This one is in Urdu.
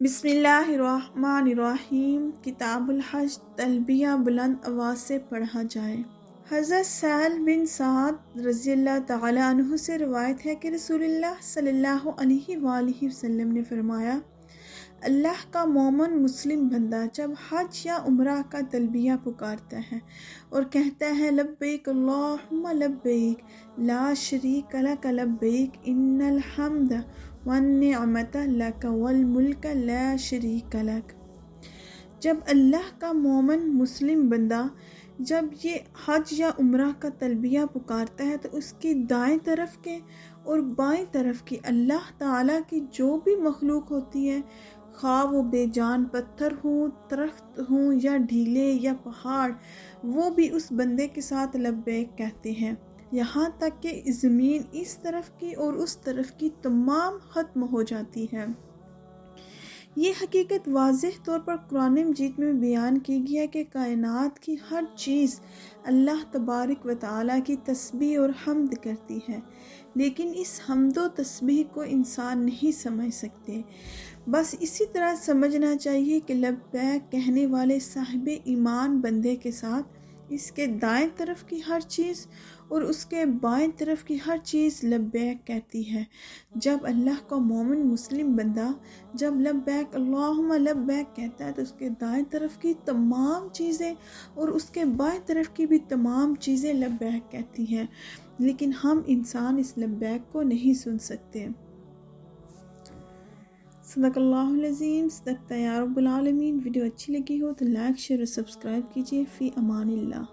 بسم اللہ الرحمن الرحیم۔ کتاب الحج تلبیہ بلند آواز سے پڑھا جائے۔ حضرت سہل بن سعد رضی اللہ تعالی عنہ سے روایت ہے کہ رسول اللہ صلی اللہ علیہ وآلہ وسلم نے فرمایا، اللہ کا مومن مسلم بندہ جب حج یا عمرہ کا تلبیہ پکارتا ہے اور کہتا ہے لبیک اللہم لبیک لا شریک لک لبیک ان الحمد والنعمت لک والملک لا شریک لک، جب اللہ کا مومن مسلم بندہ جب یہ حج یا عمرہ کا تلبیہ پکارتا ہے تو اس کی دائیں طرف کے اور بائیں طرف کی اللہ تعالیٰ کی جو بھی مخلوق ہوتی ہے، خواہ وہ بے جان پتھر ہوں، درخت ہوں یا ڈھیلے یا پہاڑ، وہ بھی اس بندے کے ساتھ لبیک کہتے ہیں، یہاں تک کہ زمین اس طرف کی اور اس طرف کی تمام ختم ہو جاتی ہے۔ یہ حقیقت واضح طور پر قرآن مجید میں بیان کی گئی ہے کہ کائنات کی ہر چیز اللہ تبارک و تعالیٰ کی تسبیح اور حمد کرتی ہے، لیکن اس حمد و تسبیح کو انسان نہیں سمجھ سکتے۔ بس اسی طرح سمجھنا چاہیے کہ لبیک کہنے والے صاحب ایمان بندے کے ساتھ اس کے دائیں طرف کی ہر چیز اور اس کے بائیں طرف کی ہر چیز لبیک کہتی ہے۔ جب اللہ کا مومن مسلم بندہ جب لبیک اللہم لبیک کہتا ہے تو اس کے دائیں طرف کی تمام چیزیں اور اس کے بائیں طرف کی بھی تمام چیزیں لبیک کہتی ہیں، لیکن ہم انسان اس لبیک کو نہیں سن سکتے۔ صدق اللہ العظیم، صدقت یا رب العالمین۔ ویڈیو اچھی لگی ہو تو لائک، شیئر اور سبسکرائب کیجیے۔ فی امان اللہ۔